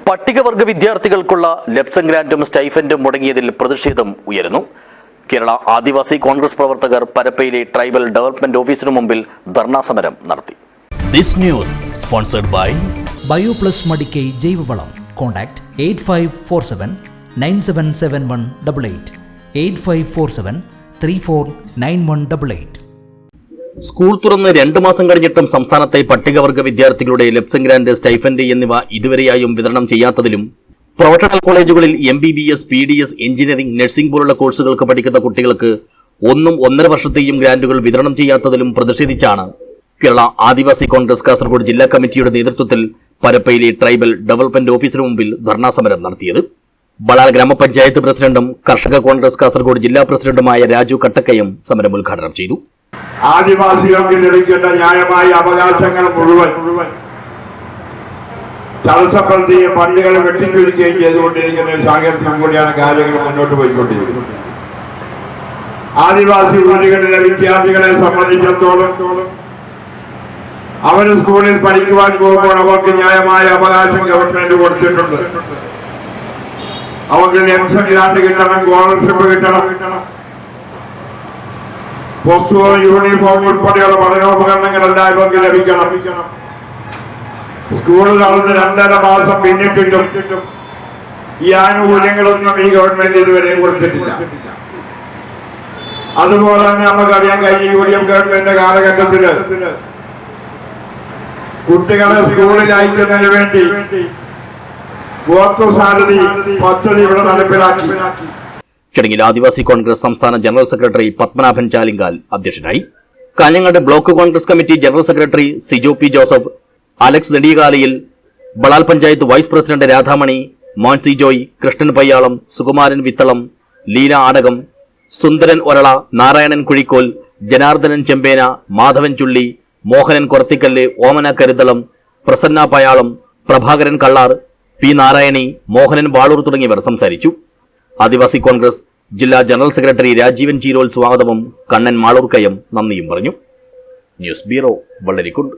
പട്ടികവർഗ വിദ്യാർത്ഥികൾക്കുള്ള ലെപ്സം ഗ്രാന്റും സ്റ്റൈഫൻഡും മുടങ്ങിയതിൽ പ്രതിഷേധം ഉയരുന്നു. കേരള ആദിവാസി കോൺഗ്രസ് പ്രവർത്തകർ പരപ്പയിലെ ട്രൈബൽ ഡെവലപ്മെന്റ് ഓഫീസിനു മുമ്പിൽ ധർണാ സമരം നടത്തി. This news sponsored by BioPlus Madikkai ജൈവവളം. കോൺടാക്ട് 8547977188 8547349188. സ്കൂൾ തുറന്ന് 2 മാസം കഴിഞ്ഞിട്ടും സംസ്ഥാനത്തെ പട്ടികവർഗ വിദ്യാർത്ഥികളുടെ ലെപ്സം ഗ്രാന്റ്, സ്റ്റൈഫൻഡ് എന്നിവ ഇതുവരെയായും വിതരണം ചെയ്യാത്തതിലും പ്രൊഫഷണൽ കോളേജുകളിൽ MBBS, PDS, എഞ്ചിനീയറിംഗ്, നഴ്സിംഗ് പോലുള്ള കോഴ്സുകൾക്ക് പഠിക്കുന്ന കുട്ടികൾക്ക് 1.5 വർഷത്തെയും ഗ്രാന്റുകൾ വിതരണം ചെയ്യാത്തതിലും പ്രതിഷേധിച്ചാണ് കേരള ആദിവാസി കോൺഗ്രസ് കാസർഗോഡ് ജില്ലാ കമ്മിറ്റിയുടെ നേതൃത്വത്തിൽ പരപ്പയിലെ ട്രൈബൽ ഡെവലപ്മെന്റ് ഓഫീസിനു മുമ്പിൽ ധർണാ സമരം നടത്തിയത്. ബളാൽ ഗ്രാമപഞ്ചായത്ത് പ്രസിഡന്റും കർഷക കോൺഗ്രസ് കാസർഗോഡ് ജില്ലാ പ്രസിഡന്റുമായ രാജു കട്ടക്കയം സമരം ഉദ്ഘാടനം ചെയ്തു. ആദിവാസികൾക്ക് ലഭിക്കേണ്ട ന്യായമായ അവകാശങ്ങൾ മുഴുവൻ തടസ്സപ്പെടുത്തുകയും പള്ളികളെ വെട്ടിച്ചുരുക്കുകയും ചെയ്തുകൊണ്ടിരിക്കുന്ന ഒരു സാഹചര്യം കൂടിയാണ് കാര്യങ്ങൾ മുന്നോട്ട് പോയിക്കൊണ്ടിരിക്കുന്നത്. ആദിവാസി ഊരുകളിലെ വിദ്യാർത്ഥികളെ സംബന്ധിച്ചിടത്തോളം അവർ സ്കൂളിൽ പഠിക്കുവാൻ പോകുമ്പോൾ അവർക്ക് ന്യായമായ അവകാശം ഗവൺമെന്റ് കൊടുത്തിട്ടുണ്ട്. അവർക്ക് ലെപ്സം ഗ്രാന്റ് കിട്ടണം, സ്കോളർഷിപ്പ് കിട്ടണം, പുസ്തകവും യൂണിഫോം ഉൾപ്പെടെയുള്ള പഠനോപകരണങ്ങളെല്ലാം ഇവർക്ക് ലഭിക്കണം. സ്കൂളിൽ നടന്ന് 2.5 മാസം പിന്നിട്ടിട്ടും ഈ ആനുകൂല്യങ്ങളൊന്നും ഈ ഗവൺമെന്റ് ഇതുവരെ കൊടുത്തിട്ടില്ല. അതുപോലെ തന്നെ നമുക്കറിയാൻ കഴിഞ്ഞ UDF ഗവൺമെന്റിന്റെ കാലഘട്ടത്തില് കുട്ടികളെ സ്കൂളിൽ അയക്കുന്നതിന് വേണ്ടി ഗോത്രസാരഥി പദ്ധതി ഇവിടെ നടപ്പിലാക്കി. ചടങ്ങിൽ ആദിവാസി കോൺഗ്രസ് സംസ്ഥാന ജനറൽ സെക്രട്ടറി പത്മനാഭൻ ചാലിങ്കാൽ അധ്യക്ഷനായി. Kanhangad block Congress committee general secretary Sijo P Joseph, Alex Nediyakalayil, Balal panchayat vice president Radhamani, Monsi Joy, Krishnan Payyalam, Sukumaran Vithalam, Leela Adakam, Sundaran Orala, Narayanan Kuzhikkol, Janardhanan Chembena, Madhavan Chulli, Mohanan Korathikkallu, Omana Karuthalam, Prasanna Payalam, Prabhakaran Kallar, P Narayani, Mohanan Valoor തുടങ്ങിയവർ സംസാരിച്ചു. ആദിവാസി കോൺഗ്രസ് ജില്ലാ ജനറൽ സെക്രട്ടറി രാജീവൻ ചീരോൽ സ്വാഗതവും കണ്ണൻ മാളൂർക്കയം നന്ദിയും പറഞ്ഞു. News bureau, Vellarikundu.